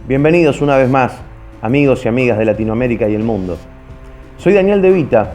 Bienvenidos una vez más, amigos y amigas de Latinoamérica y el mundo. Soy Daniel De Vita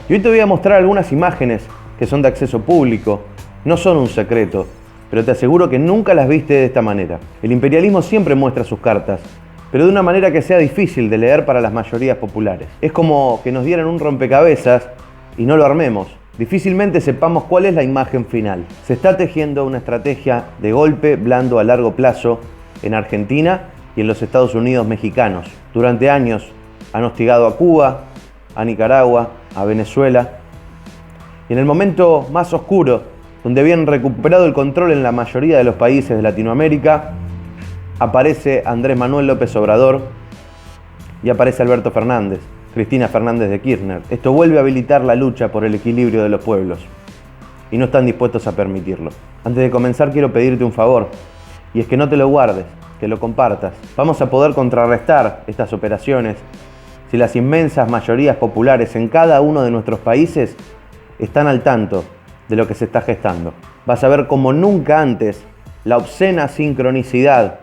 y hoy te voy a mostrar algunas imágenes que son de acceso público, no son un secreto, pero te aseguro que nunca las viste de esta manera. El imperialismo siempre muestra sus cartas, pero de una manera que sea difícil de leer para las mayorías populares. Es como que nos dieran un rompecabezas y no lo armemos. Difícilmente sepamos cuál es la imagen final. Se está tejiendo una estrategia de golpe blando a largo plazo en Argentina y en los Estados Unidos mexicanos. Durante años han hostigado a Cuba, a Nicaragua, a Venezuela. Y en el momento más oscuro, donde habían recuperado el control en la mayoría de los países de Latinoamérica, aparece Andrés Manuel López Obrador y aparece Alberto Fernández, Cristina Fernández de Kirchner. Esto vuelve a habilitar la lucha por el equilibrio de los pueblos y no están dispuestos a permitirlo. Antes de comenzar quiero pedirte un favor, y es que no te lo guardes, que lo compartas. Vamos a poder contrarrestar estas operaciones si las inmensas mayorías populares en cada uno de nuestros países están al tanto de lo que se está gestando. Vas a ver como nunca antes la obscena sincronicidad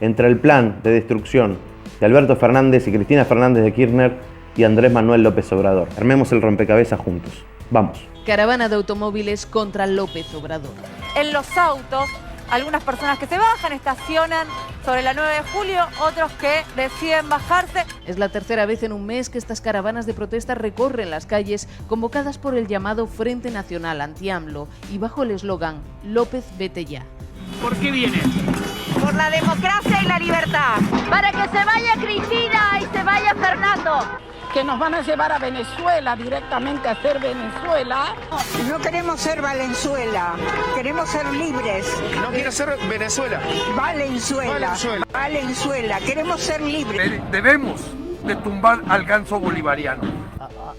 entre el plan de destrucción de Alberto Fernández y Cristina Fernández de Kirchner y Andrés Manuel López Obrador. Armemos el rompecabezas juntos. Vamos. Caravana de automóviles contra López Obrador. En los autos, algunas personas que se bajan, estacionan sobre la 9 de julio, otros que deciden bajarse. Es la tercera vez en un mes que estas caravanas de protesta recorren las calles convocadas por el llamado Frente Nacional Anti-AMLO y bajo el eslogan López vete ya. ¿Por qué vienen? Por la democracia y la libertad. Para que se vaya Cristina y se vaya Fernando. Que nos van a llevar a Venezuela, directamente a ser Venezuela. No queremos ser Valenzuela, queremos ser libres. No quiero ser Venezuela. Valenzuela, queremos ser libres. Debemos de tumbar al ganso bolivariano.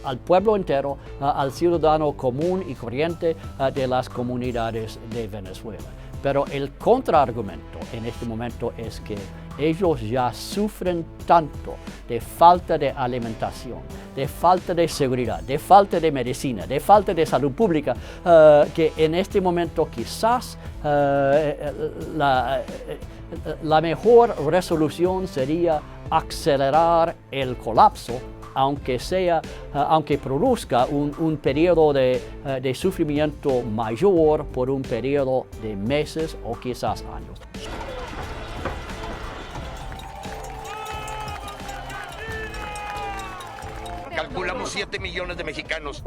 Al pueblo entero, al ciudadano común y corriente de las comunidades de Venezuela. Pero el contraargumento en este momento es que ellos ya sufren tanto de falta de alimentación, de falta de seguridad, de falta de medicina, de falta de salud pública, que en este momento quizás la mejor resolución sería acelerar el colapso, aunque produzca un periodo de sufrimiento mayor por un periodo de meses o quizás años. Calculamos 7 millones de mexicanos.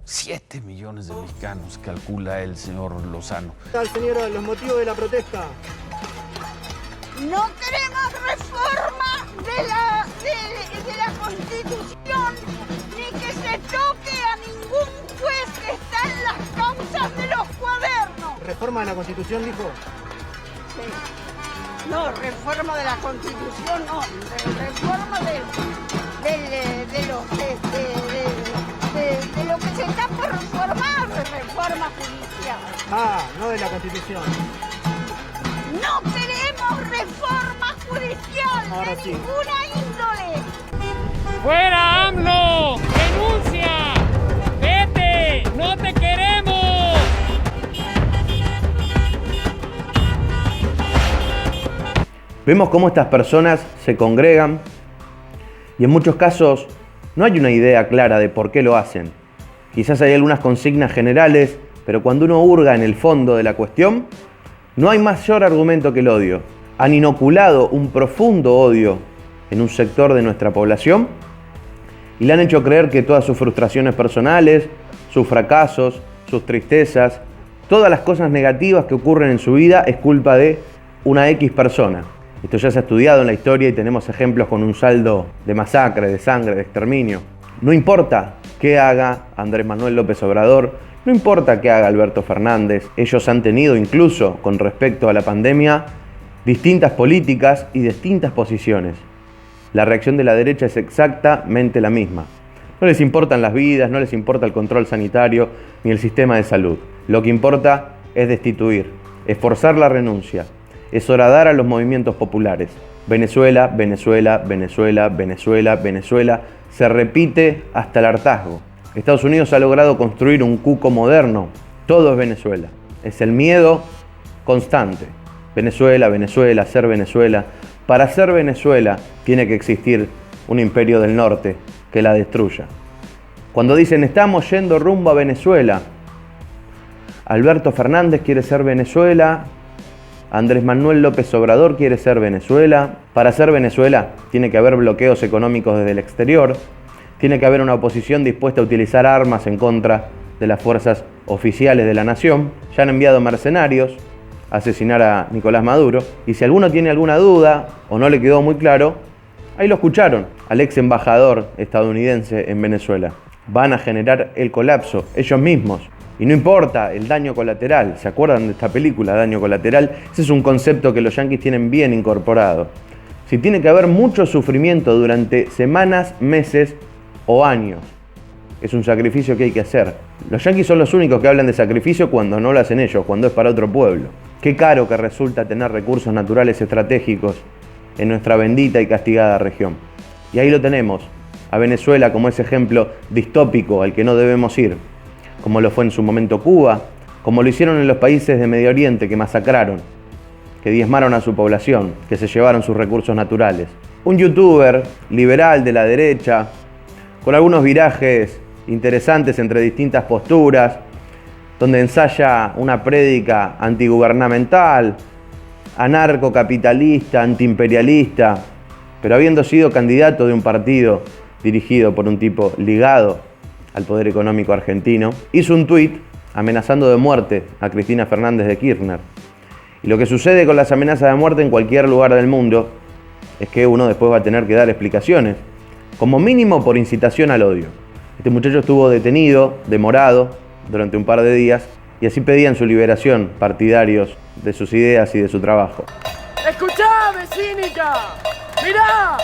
7 millones de mexicanos, calcula el señor Lozano. Señora, los motivos de la protesta. No queremos reforma de la Constitución, ni que se toque a ningún juez que está en las causas de los cuadernos. ¿Reforma de la Constitución, dijo? Sí. No, reforma de la Constitución, no. Reforma de lo que se está por reformar, reforma judicial. Ah, no de la Constitución. No queremos reforma judicial. Ahora de sí. Ninguna índole. ¡Fuera AMLO! ¡Denuncia! ¡Vete! ¡No te queremos! Vemos cómo estas personas se congregan y en muchos casos no hay una idea clara de por qué lo hacen. Quizás hay algunas consignas generales, pero cuando uno hurga en el fondo de la cuestión, no hay mayor argumento que el odio. Han inoculado un profundo odio en un sector de nuestra población y le han hecho creer que todas sus frustraciones personales, sus fracasos, sus tristezas, todas las cosas negativas que ocurren en su vida es culpa de una X persona. Esto ya se ha estudiado en la historia y tenemos ejemplos con un saldo de masacre, de sangre, de exterminio. No importa qué haga Andrés Manuel López Obrador, no importa qué haga Alberto Fernández, ellos han tenido incluso con respecto a la pandemia distintas políticas y distintas posiciones. La reacción de la derecha es exactamente la misma. No les importan las vidas, no les importa el control sanitario ni el sistema de salud. Lo que importa es destituir, es forzar la renuncia, es horadar a los movimientos populares. Venezuela, Venezuela, Venezuela, Venezuela, Venezuela, se repite hasta el hartazgo. Estados Unidos ha logrado construir un cuco moderno. Todo es Venezuela. Es el miedo constante. Venezuela, Venezuela, ser Venezuela. Para ser Venezuela tiene que existir un imperio del norte que la destruya. Cuando dicen estamos yendo rumbo a Venezuela, Alberto Fernández quiere ser Venezuela, Andrés Manuel López Obrador quiere ser Venezuela. Para ser Venezuela tiene que haber bloqueos económicos desde el exterior, tiene que haber una oposición dispuesta a utilizar armas en contra de las fuerzas oficiales de la nación. Ya han enviado mercenarios a asesinar a Nicolás Maduro. Y si alguno tiene alguna duda o no le quedó muy claro, ahí lo escucharon, al ex embajador estadounidense en Venezuela. Van a generar el colapso ellos mismos. Y no importa el daño colateral. ¿Se acuerdan de esta película, Daño Colateral? Ese es un concepto que los yanquis tienen bien incorporado. Si tiene que haber mucho sufrimiento durante semanas, meses o años, es un sacrificio que hay que hacer. Los yanquis son los únicos que hablan de sacrificio cuando no lo hacen ellos, cuando es para otro pueblo. Qué caro que resulta tener recursos naturales estratégicos en nuestra bendita y castigada región. Y ahí lo tenemos, a Venezuela como ese ejemplo distópico al que no debemos ir, como lo fue en su momento Cuba, como lo hicieron en los países de Medio Oriente que masacraron, que diezmaron a su población, que se llevaron sus recursos naturales. Un youtuber liberal de la derecha, con algunos virajes interesantes entre distintas posturas, donde ensaya una prédica antigubernamental, anarcocapitalista, antiimperialista, pero habiendo sido candidato de un partido dirigido por un tipo ligado al poder económico argentino, hizo un tuit amenazando de muerte a Cristina Fernández de Kirchner. Y lo que sucede con las amenazas de muerte en cualquier lugar del mundo es que uno después va a tener que dar explicaciones, como mínimo por incitación al odio. Este muchacho estuvo detenido, demorado, durante un par de días, y así pedían su liberación partidarios de sus ideas y de su trabajo. ¡Escuchá, vecínica! ¡Mirá!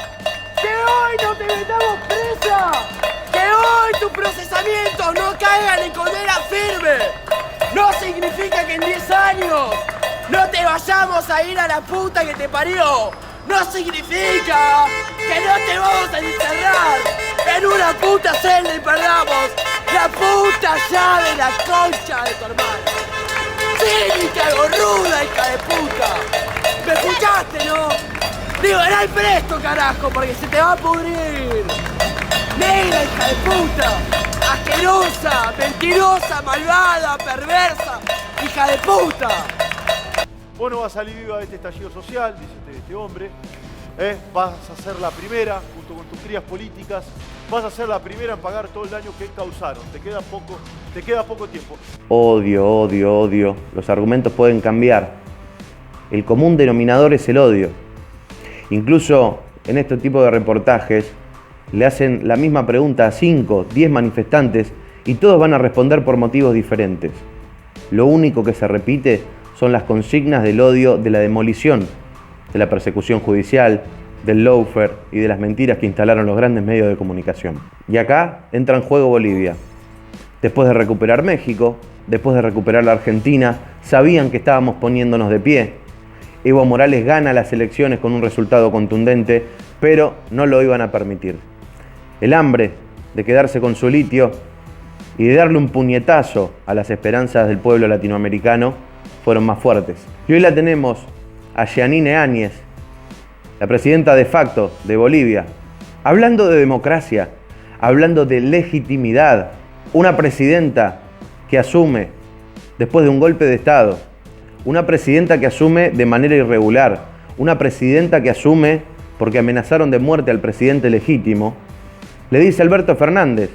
¡Que hoy no te metamos presa! ¡Que hoy tus procesamientos no caigan en condena firme! ¡No significa que en 10 años no te vayamos a ir a la puta que te parió! ¡No significa que no te vamos a encerrar en una puta celda y perdamos la puta llave de la concha de tu hermano! ¡Cínica, gorruda, hija de puta! ¿Me escuchaste, no? ¡Liberá el presto, carajo, porque se te va a pudrir! ¡Negra, hija de puta! ¡Asquerosa, mentirosa, malvada, perversa, hija de puta! Vos no vas a salir viva de este estallido social, dice este hombre. Vas a ser la primera, junto con tus crías políticas, vas a ser la primera en pagar todo el daño que causaron. Te queda poco tiempo. Odio, odio, odio. Los argumentos pueden cambiar. El común denominador es el odio. Incluso en este tipo de reportajes le hacen la misma pregunta a 5, 10 manifestantes y todos van a responder por motivos diferentes. Lo único que se repite son las consignas del odio, de la demolición, de la persecución judicial, del lawfare y de las mentiras que instalaron los grandes medios de comunicación. Y acá entra en juego Bolivia. Después de recuperar México, después de recuperar la Argentina, sabían que estábamos poniéndonos de pie. Evo Morales gana las elecciones con un resultado contundente, pero no lo iban a permitir. El hambre de quedarse con su litio y de darle un puñetazo a las esperanzas del pueblo latinoamericano fueron más fuertes. Y hoy la tenemos a Jeanine Áñez, la presidenta de facto de Bolivia, hablando de democracia, hablando de legitimidad. Una presidenta que asume después de un golpe de Estado, una presidenta que asume de manera irregular, una presidenta que asume porque amenazaron de muerte al presidente legítimo. Le dice a Alberto Fernández,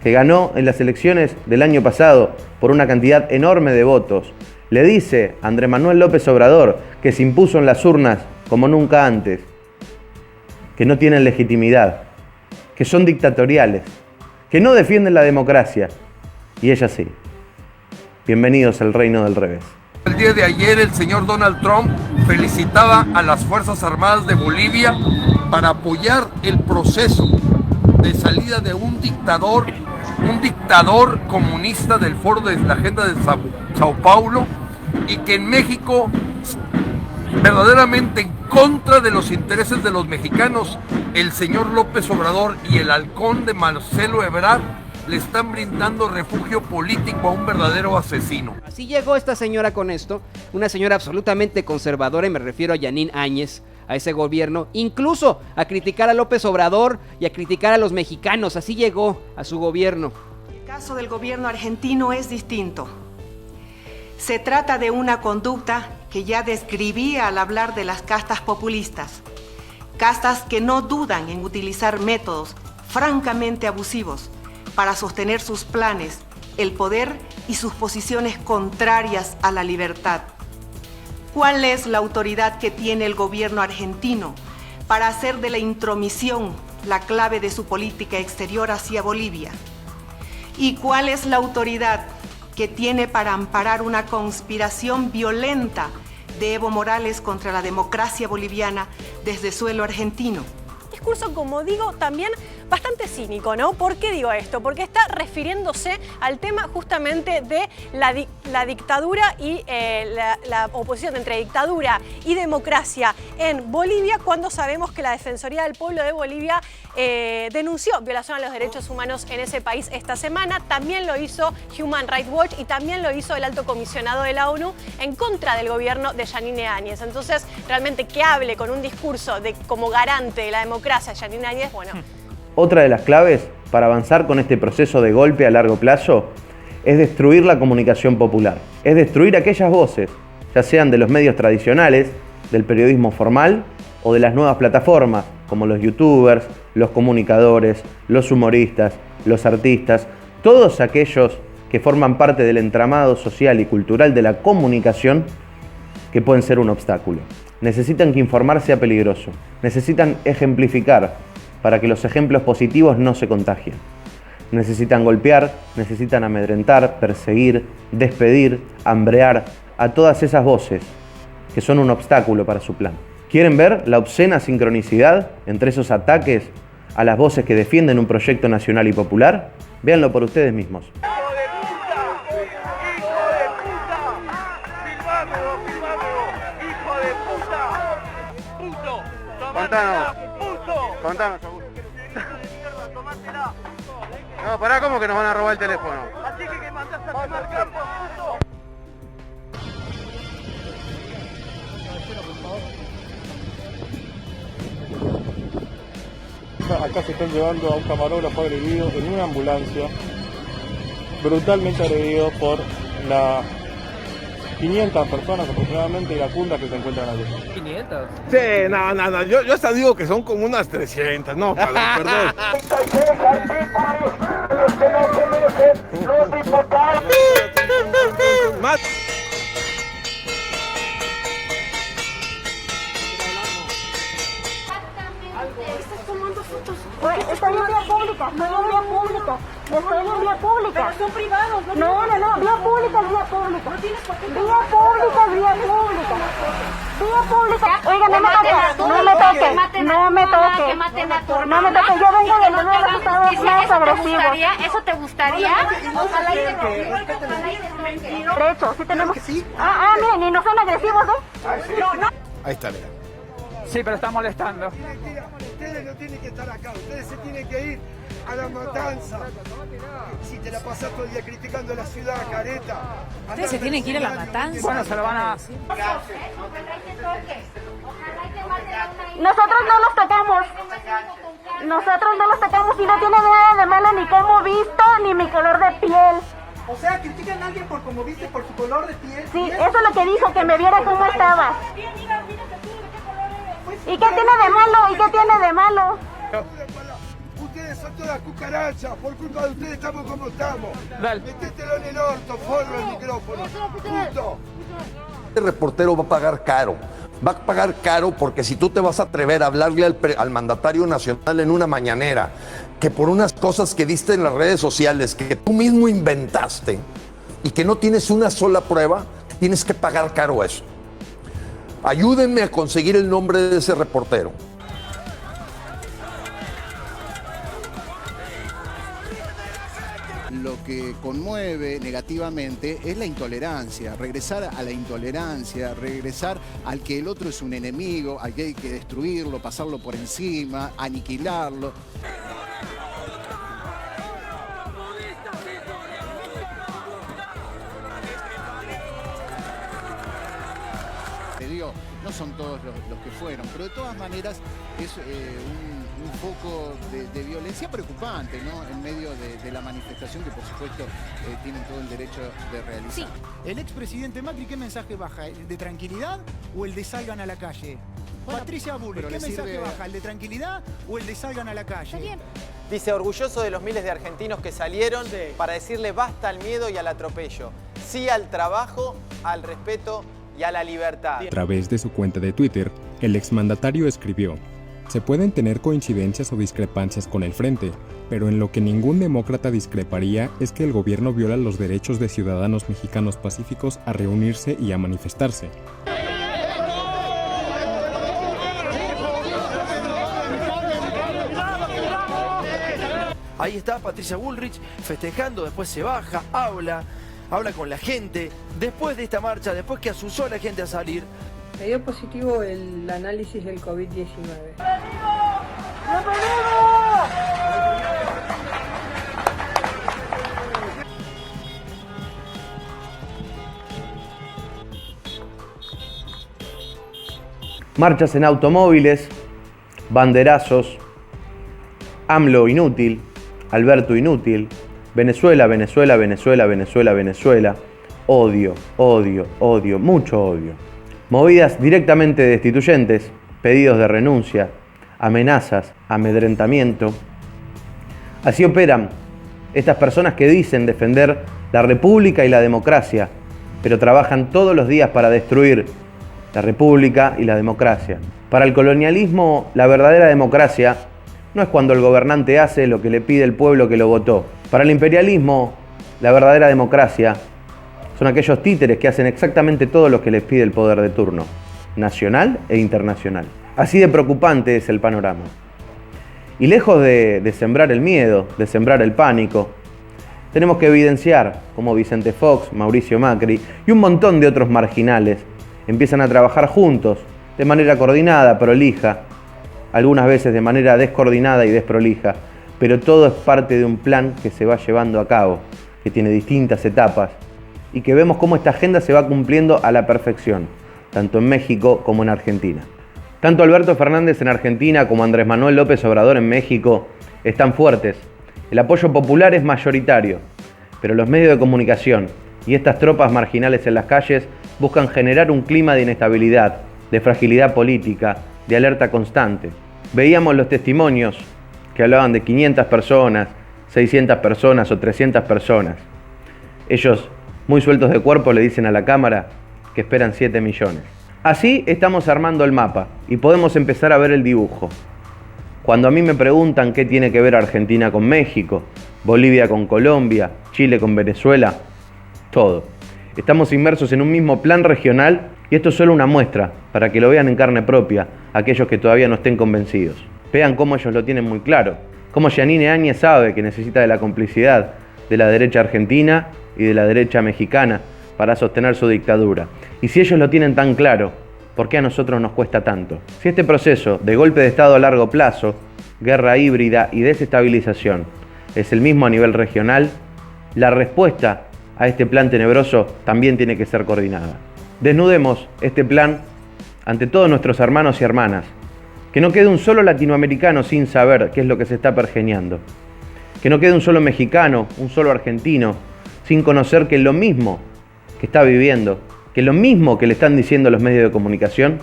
que ganó en las elecciones del año pasado por una cantidad enorme de votos. Le dice a Andrés Manuel López Obrador, que se impuso en las urnas como nunca antes, que no tienen legitimidad, que son dictatoriales, que no defienden la democracia. Y ella sí. Bienvenidos al reino del revés. El día de ayer el señor Donald Trump felicitaba a las Fuerzas Armadas de Bolivia para apoyar el proceso de salida de un dictador comunista del foro de la agenda de Sao Paulo, y que en México, verdaderamente en contra de los intereses de los mexicanos, el señor López Obrador y el halcón de Marcelo Ebrard le están brindando refugio político a un verdadero asesino. Así llegó esta señora con esto, una señora absolutamente conservadora, y me refiero a Yanine Áñez, a ese gobierno, incluso a criticar a López Obrador y a criticar a los mexicanos. Así llegó a su gobierno. El caso del gobierno argentino es distinto. Se trata de una conducta que ya describía al hablar de las castas populistas. Castas que no dudan en utilizar métodos francamente abusivos para sostener sus planes, el poder y sus posiciones contrarias a la libertad. ¿Cuál es la autoridad que tiene el gobierno argentino para hacer de la intromisión la clave de su política exterior hacia Bolivia? ¿Y cuál es la autoridad que tiene para amparar una conspiración violenta de Evo Morales contra la democracia boliviana desde suelo argentino? Discurso, como digo, también bastante cínico, ¿no? ¿Por qué digo esto? Porque está refiriéndose al tema justamente de la dictadura y la oposición entre dictadura y democracia en Bolivia, cuando sabemos que la Defensoría del Pueblo de Bolivia denunció violación a los derechos humanos en ese país esta semana. También lo hizo Human Rights Watch y también lo hizo el Alto Comisionado de la ONU en contra del gobierno de Yanine Áñez. Entonces, realmente que hable con un discurso de como garante de la democracia Yanine Áñez, bueno... Otra de las claves para avanzar con este proceso de golpe a largo plazo es destruir la comunicación popular, es destruir aquellas voces, ya sean de los medios tradicionales, del periodismo formal o de las nuevas plataformas, como los youtubers, los comunicadores, los humoristas, los artistas, todos aquellos que forman parte del entramado social y cultural de la comunicación que pueden ser un obstáculo. Necesitan que informar sea peligroso, necesitan ejemplificar para que los ejemplos positivos no se contagien. Necesitan golpear, necesitan amedrentar, perseguir, despedir, hambrear a todas esas voces que son un obstáculo para su plan. ¿Quieren ver la obscena sincronicidad entre esos ataques a las voces que defienden un proyecto nacional y popular? Véanlo por ustedes mismos. Contanos, no, pará, ¿cómo que nos van a robar el teléfono? Así que mandaste a tomar campo. Acá se están llevando a un camarógrafo agredido en una ambulancia, brutalmente agredido por las 500 personas aproximadamente iracundas que se encuentran aquí. ¿500? Sí, no, yo hasta digo que son como unas 300, no, perdón. Estás tomando fotos. Estoy en vía pública, estoy en vía pública. Estoy en vía pública. Pero son privados, ¿no? No, vía pública es vía pública. No tienes por qué. Vía pública es vía pública. Vía pública. Oiga, no me toque, no me toque. No me toque, yo vengo de los estados más agresivos. ¿Eso te gustaría? Ojalá y no. De hecho, sí tenemos. Miren, y no son agresivos, ¿no? Ahí está, mira. Sí, pero está molestando. Ustedes no tienen que estar acá, ustedes se tienen que ir a la matanza. Si te la pasás todo el día criticando la ciudad, careta. Ustedes se tienen que ir a la matanza. Bueno, se lo van a... Nosotros no los tocamos. Nosotros no los tocamos y no tiene nada de malo ni cómo visto ni mi color de piel. O sea, critican a alguien por cómo viste, por su color de piel. Sí, eso es lo que dijo, que me viera cómo estaba. ¿Y qué tiene de malo? ¿Y qué tiene de malo? Ustedes son todas cucarachas, por culpa de ustedes estamos como estamos. Dale. Métetelo en el orto, forro el micrófono. Punto. El reportero va a pagar caro. Va a pagar caro porque si tú te vas a atrever a hablarle al mandatario nacional en una mañanera, que por unas cosas que diste en las redes sociales, que tú mismo inventaste y que no tienes una sola prueba, tienes que pagar caro eso. Ayúdenme a conseguir el nombre de ese reportero. Lo que conmueve negativamente es la intolerancia, regresar a la intolerancia, regresar al que el otro es un enemigo, al que hay que destruirlo, pasarlo por encima, aniquilarlo. son todos los que fueron, pero de todas maneras es un foco de violencia preocupante, ¿no? En medio de la manifestación que por supuesto tienen todo el derecho de realizar. Sí. ¿El expresidente Macri qué mensaje baja? ¿El de tranquilidad o el de salgan a la calle? Patricia Bullrich, ¿qué mensaje baja? ¿El de tranquilidad o el de salgan a la calle? Dice, orgulloso de los miles de argentinos que salieron para decirle basta al miedo y al atropello, sí al trabajo, al respeto y a la libertad. A través de su cuenta de Twitter, el exmandatario escribió: se pueden tener coincidencias o discrepancias con el Frente, pero en lo que ningún demócrata discreparía es que el gobierno viola los derechos de ciudadanos mexicanos pacíficos a reunirse y a manifestarse. Ahí está Patricia Bullrich festejando, después se baja, habla con la gente. Después de esta marcha, después que asusó a la gente a salir. Me dio positivo el análisis del COVID-19. Marchas en automóviles, banderazos, AMLO inútil, Alberto inútil, Venezuela, Venezuela, Venezuela, Venezuela, Venezuela, odio, odio, odio, mucho odio. Movidas directamente destituyentes, pedidos de renuncia, amenazas, amedrentamiento. Así operan estas personas que dicen defender la república y la democracia, pero trabajan todos los días para destruir la república y la democracia. Para el colonialismo, la verdadera democracia no es cuando el gobernante hace lo que le pide el pueblo que lo votó. Para el imperialismo, la verdadera democracia son aquellos títeres que hacen exactamente todo lo que les pide el poder de turno, nacional e internacional. Así de preocupante es el panorama. Y lejos de sembrar el miedo, de sembrar el pánico, tenemos que evidenciar cómo Vicente Fox, Mauricio Macri y un montón de otros marginales empiezan a trabajar juntos, de manera coordinada, prolija, algunas veces de manera descoordinada y desprolija, pero todo es parte de un plan que se va llevando a cabo, que tiene distintas etapas y que vemos cómo esta agenda se va cumpliendo a la perfección, tanto en México como en Argentina. Tanto Alberto Fernández en Argentina como Andrés Manuel López Obrador en México están fuertes. El apoyo popular es mayoritario, pero los medios de comunicación y estas tropas marginales en las calles buscan generar un clima de inestabilidad, de fragilidad política, de alerta constante. Veíamos los testimonios que hablaban de 500 personas, 600 personas o 300 personas. Ellos, muy sueltos de cuerpo, le dicen a la cámara que esperan 7 millones. Así estamos armando el mapa y podemos empezar a ver el dibujo. Cuando a mí me preguntan qué tiene que ver Argentina con México, Bolivia con Colombia, Chile con Venezuela, todo. Estamos inmersos en un mismo plan regional y esto es solo una muestra para que lo vean en carne propia aquellos que todavía no estén convencidos. Vean cómo ellos lo tienen muy claro, cómo Yanine Áñez sabe que necesita de la complicidad de la derecha argentina y de la derecha mexicana para sostener su dictadura. Y si ellos lo tienen tan claro, ¿por qué a nosotros nos cuesta tanto? Si este proceso de golpe de Estado a largo plazo, guerra híbrida y desestabilización es el mismo a nivel regional, la respuesta a este plan tenebroso también tiene que ser coordinada. Desnudemos este plan ante todos nuestros hermanos y hermanas. Que no quede un solo latinoamericano sin saber qué es lo que se está pergeñando. Que no quede un solo mexicano, un solo argentino, sin conocer que lo mismo que está viviendo, que lo mismo que le están diciendo los medios de comunicación,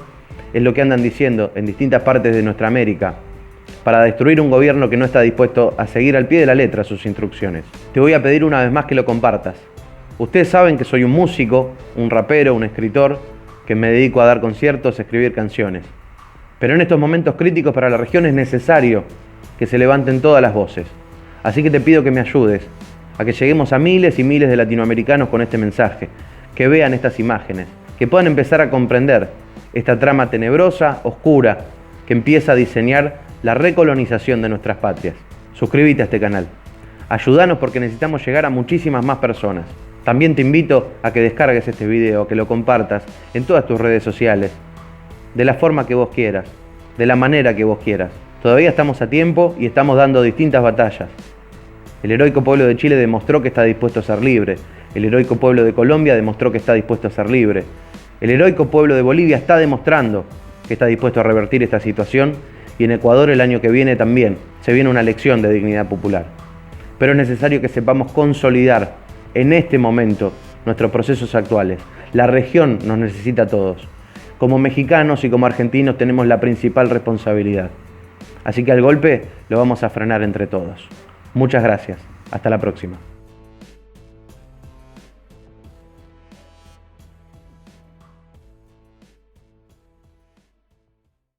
es lo que andan diciendo en distintas partes de nuestra América, para destruir un gobierno que no está dispuesto a seguir al pie de la letra sus instrucciones. Te voy a pedir una vez más que lo compartas. Ustedes saben que soy un músico, un rapero, un escritor, que me dedico a dar conciertos, a escribir canciones. Pero en estos momentos críticos para la región es necesario que se levanten todas las voces. Así que te pido que me ayudes a que lleguemos a miles y miles de latinoamericanos con este mensaje, que vean estas imágenes, que puedan empezar a comprender esta trama tenebrosa, oscura, que empieza a diseñar la recolonización de nuestras patrias. Suscríbete a este canal. Ayúdanos porque necesitamos llegar a muchísimas más personas. También te invito a que descargues este video, que lo compartas en todas tus redes sociales, de la forma que vos quieras, de la manera que vos quieras. Todavía estamos a tiempo y estamos dando distintas batallas. El heroico pueblo de Chile demostró que está dispuesto a ser libre. El heroico pueblo de Colombia demostró que está dispuesto a ser libre. El heroico pueblo de Bolivia está demostrando que está dispuesto a revertir esta situación y en Ecuador el año que viene también se viene una elección de dignidad popular. Pero es necesario que sepamos consolidar en este momento nuestros procesos actuales. La región nos necesita a todos. Como mexicanos y como argentinos tenemos la principal responsabilidad. Así que al golpe lo vamos a frenar entre todos. Muchas gracias. Hasta la próxima.